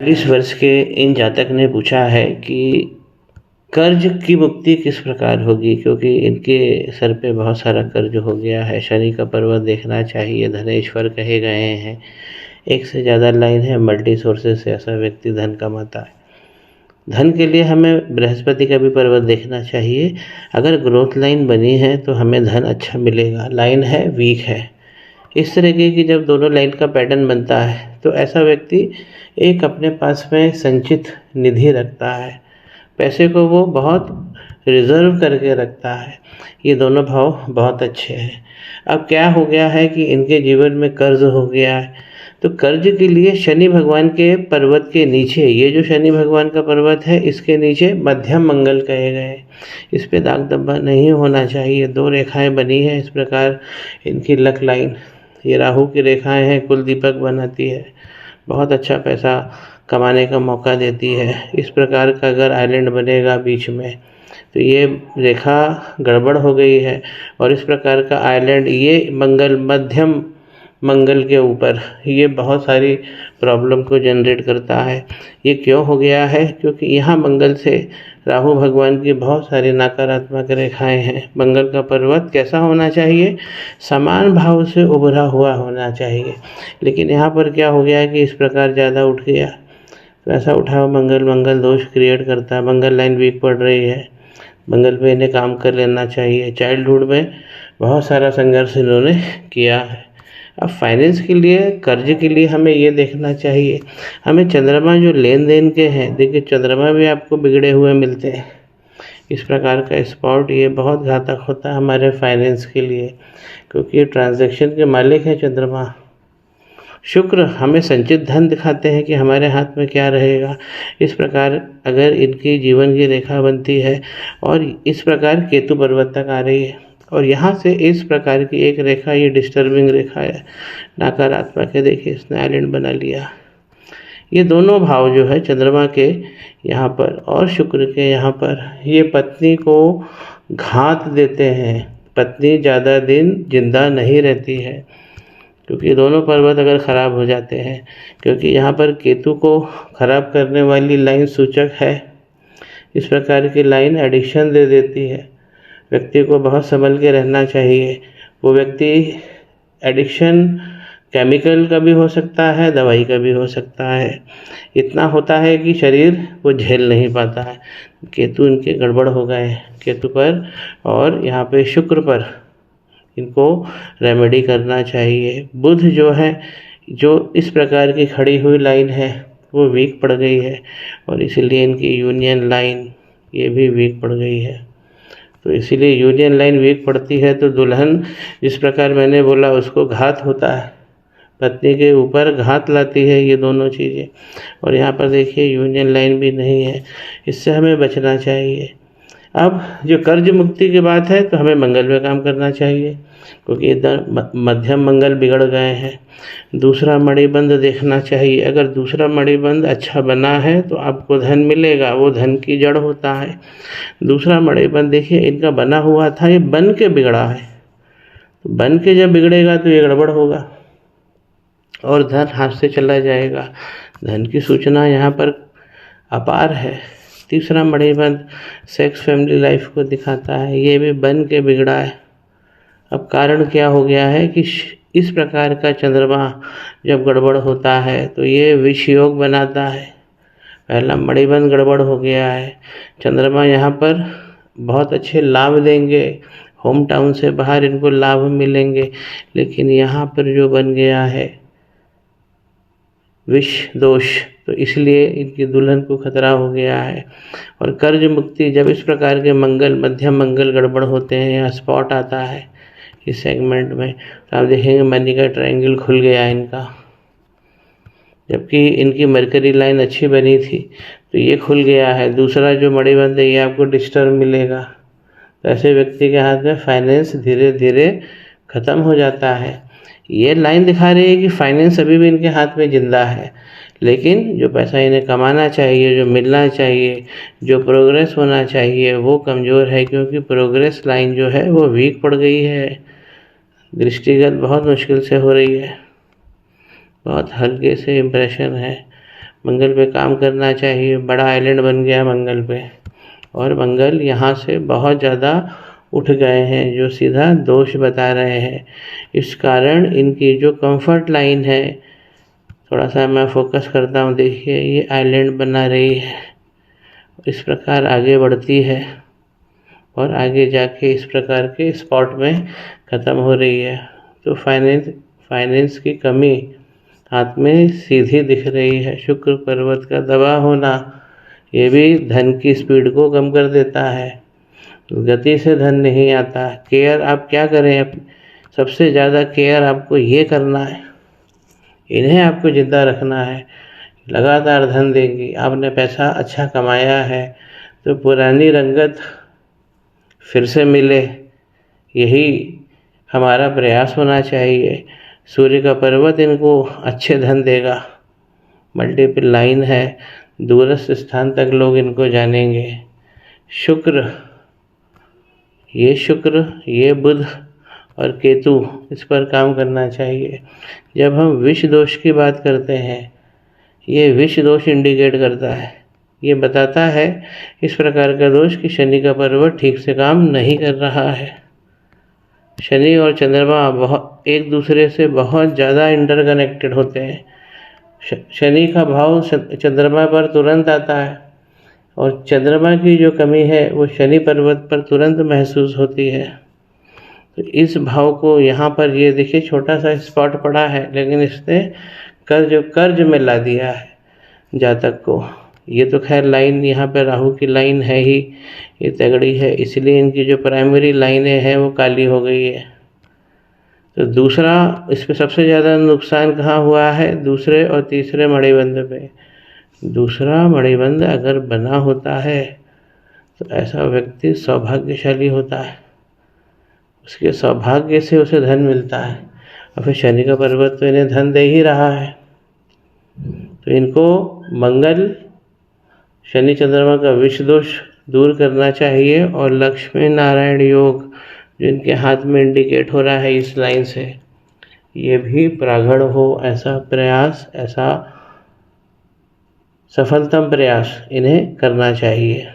40 वर्ष के इन जातक ने पूछा है कि कर्ज की मुक्ति किस प्रकार होगी, क्योंकि इनके सर पे बहुत सारा कर्ज हो गया है। शनि का पर्वत देखना चाहिए, धनेश्वर कहे गए हैं। एक से ज़्यादा लाइन है, मल्टी सोर्सेज से ऐसा व्यक्ति धन कमाता है। धन के लिए हमें बृहस्पति का भी पर्वत देखना चाहिए। अगर ग्रोथ लाइन बनी है तो हमें धन अच्छा मिलेगा। लाइन है वीक है, इस तरीके की जब दोनों लाइन का पैटर्न बनता है तो ऐसा व्यक्ति एक अपने पास में संचित निधि रखता है, पैसे को वो बहुत रिजर्व करके रखता है। ये दोनों भाव बहुत अच्छे हैं। अब क्या हो गया है कि इनके जीवन में कर्ज हो गया है, तो कर्ज के लिए शनि भगवान के पर्वत के नीचे, ये जो शनि भगवान का पर्वत है इसके नीचे मध्यम मंगल कहे गए, इस पे दाग धब्बा नहीं होना चाहिए। 2 रेखाएं बनी हैं इस प्रकार इनकी लक लाइन, ये राहु की रेखाएं हैं, कुल दीपक बनाती है, बहुत अच्छा पैसा कमाने का मौका देती है। इस प्रकार का अगर आइलैंड बनेगा बीच में तो ये रेखा गड़बड़ हो गई है, और इस प्रकार का आइलैंड ये मंगल मध्यम मंगल के ऊपर ये बहुत सारी प्रॉब्लम को जनरेट करता है। ये क्यों हो गया है? क्योंकि यहाँ मंगल से राहु भगवान की बहुत सारी नकारात्मक रेखाएं हैं। मंगल का पर्वत कैसा होना चाहिए? समान भाव से उभरा हुआ होना चाहिए, लेकिन यहाँ पर क्या हो गया है कि इस प्रकार ज़्यादा उठ गया, तो ऐसा उठा हुआ मंगल दोष क्रिएट करता है। मंगल लाइन वीक पड़ रही है, मंगल पे इन्हें काम कर लेना चाहिए। चाइल्डहुड में बहुत सारा संघर्ष इन्होंने किया है। अब फाइनेंस के लिए, कर्ज के लिए हमें ये देखना चाहिए, हमें चंद्रमा जो लेन देन के हैं, देखिए चंद्रमा भी आपको बिगड़े हुए मिलते हैं। इस प्रकार का स्पॉट ये बहुत घातक होता है हमारे फाइनेंस के लिए, क्योंकि ये ट्रांजैक्शन के मालिक है चंद्रमा। शुक्र हमें संचित धन दिखाते हैं कि हमारे हाथ में क्या रहेगा। इस प्रकार अगर इनकी जीवन की रेखा बनती है और इस प्रकार केतु पर्वत तक आ रही है, और यहाँ से इस प्रकार की एक रेखा, ये डिस्टर्बिंग रेखा है, नकारात्मक है, देखिए इसने आइलैंड बना लिया। ये दोनों भाव जो है चंद्रमा के यहाँ पर और शुक्र के यहाँ पर, ये पत्नी को घात देते हैं। पत्नी ज़्यादा दिन जिंदा नहीं रहती है, क्योंकि दोनों पर्वत अगर ख़राब हो जाते हैं, क्योंकि यहाँ पर केतु को ख़राब करने वाली लाइन सूचक है। इस प्रकार की लाइन एडिक्शन दे देती है। व्यक्ति को बहुत संभल के रहना चाहिए। वो व्यक्ति एडिक्शन केमिकल का भी हो सकता है, दवाई का भी हो सकता है। इतना होता है कि शरीर वो झेल नहीं पाता है। केतु इनके गड़बड़ हो गए, केतु पर और यहाँ पे शुक्र पर इनको रेमेडी करना चाहिए। बुध जो है, जो इस प्रकार की खड़ी हुई लाइन है वो वीक पड़ गई है, और इसीलिए इनकी यूनियन लाइन ये भी वीक पड़ गई है। तो इसीलिए यूनियन लाइन वीक पड़ती है तो दुल्हन, जिस प्रकार मैंने बोला, उसको घात होता है, पत्नी के ऊपर घात लाती है ये दोनों चीज़ें। और यहाँ पर देखिए यूनियन लाइन भी नहीं है, इससे हमें बचना चाहिए। अब जो कर्ज मुक्ति की बात है तो हमें मंगल पे काम करना चाहिए, क्योंकि इधर मध्यम मंगल बिगड़ गए हैं। दूसरा मणिबंध देखना चाहिए। अगर दूसरा मणिबंध अच्छा बना है तो आपको धन मिलेगा, वो धन की जड़ होता है। दूसरा मणिबंध देखिए इनका बना हुआ था, ये बन के बिगड़ा है, तो बन के जब बिगड़ेगा तो ये गड़बड़ होगा और धन हाथ से चला जाएगा। धन की सूचना यहाँ पर अपार है। तीसरा मणिबंध सेक्स फैमिली लाइफ को दिखाता है, ये भी बन के बिगड़ा है। अब कारण क्या हो गया है कि इस प्रकार का चंद्रमा जब गड़बड़ होता है तो ये विष योग बनाता है। पहला मणिबंध गड़बड़ हो गया है। चंद्रमा यहाँ पर बहुत अच्छे लाभ देंगे, होम टाउन से बाहर इनको लाभ मिलेंगे, लेकिन यहाँ पर जो बन गया है विष दोष, तो इसलिए इनकी दुल्हन को खतरा हो गया है। और कर्ज मुक्ति, जब इस प्रकार के मंगल, मध्यम मंगल गड़बड़ होते हैं या स्पॉट आता है इस सेगमेंट में, तो आप देखेंगे मनी का ट्रायंगल खुल गया इनका, जबकि इनकी मरकरी लाइन अच्छी बनी थी तो ये खुल गया है। दूसरा जो मणिबंध है ये आपको डिस्टर्ब मिलेगा। तो ऐसे व्यक्ति के हाथ में फाइनेंस धीरे धीरे ख़त्म हो जाता है। ये लाइन दिखा रही है कि फाइनेंस अभी भी इनके हाथ में जिंदा है, लेकिन जो पैसा इन्हें कमाना चाहिए, जो मिलना चाहिए, जो प्रोग्रेस होना चाहिए, वो कमज़ोर है, क्योंकि प्रोग्रेस लाइन जो है वो वीक पड़ गई है। दृष्टिगत बहुत मुश्किल से हो रही है, बहुत हल्के से इम्प्रेशन है। मंगल पे काम करना चाहिए। बड़ा आइलैंड बन गया मंगल पे, और मंगल यहाँ से बहुत ज़्यादा उठ गए हैं, जो सीधा दोष बता रहे हैं। इस कारण इनकी जो कंफर्ट लाइन है, थोड़ा सा मैं फोकस करता हूँ, देखिए ये आइलैंड बना रही है, इस प्रकार आगे बढ़ती है और आगे जाके इस प्रकार के स्पॉट में ख़त्म हो रही है। तो फाइनेंस की कमी हाथ में सीधी दिख रही है। शुक्र पर्वत का दबा होना, ये भी धन की स्पीड को कम कर देता है। गति से धन नहीं आता। केयर आप क्या करें, सबसे ज़्यादा केयर आपको ये करना है, इन्हें आपको जिंदा रखना है। लगातार धन देंगी। आपने पैसा अच्छा कमाया है तो पुरानी रंगत फिर से मिले, यही हमारा प्रयास होना चाहिए। सूर्य का पर्वत इनको अच्छे धन देगा। मल्टीपल लाइन है, दूरस्थ स्थान तक लोग इनको जानेंगे। शुक्र, ये बुध और केतु, इस पर काम करना चाहिए। जब हम विष दोष की बात करते हैं, ये विष दोष इंडिकेट करता है, ये बताता है इस प्रकार का दोष कि शनि का पर्वत ठीक से काम नहीं कर रहा है। शनि और चंद्रमा एक दूसरे से बहुत ज़्यादा इंटरकनेक्टेड होते हैं। शनि का भाव चंद्रमा पर तुरंत आता है, और चंद्रमा की जो कमी है वो शनि पर्वत पर तुरंत महसूस होती है। तो इस भाव को यहाँ पर ये देखिए छोटा सा स्पॉट पड़ा है, लेकिन इसने कर्ज में ला दिया है जातक को। ये तो खैर लाइन यहाँ पे राहु की लाइन है ही, ये तगड़ी है, इसलिए इनकी जो प्राइमरी लाइनें हैं वो काली हो गई है। तो दूसरा, इस पे सबसे ज़्यादा नुकसान कहाँ हुआ है, दूसरे और तीसरे मणिबंध पे। दूसरा मणिबंध अगर बना होता है तो ऐसा व्यक्ति सौभाग्यशाली होता है, उसके सौभाग्य से उसे धन मिलता है। और फिर शनि का पर्वत तो इन्हें धन दे ही रहा है। तो इनको मंगल, शनि चंद्रमा का विष दोष दूर करना चाहिए, और लक्ष्मी नारायण योग जो इनके हाथ में इंडिकेट हो रहा है इस लाइन से, ये भी प्रागढ़ हो, ऐसा प्रयास, ऐसा सफलतम प्रयास इन्हें करना चाहिए।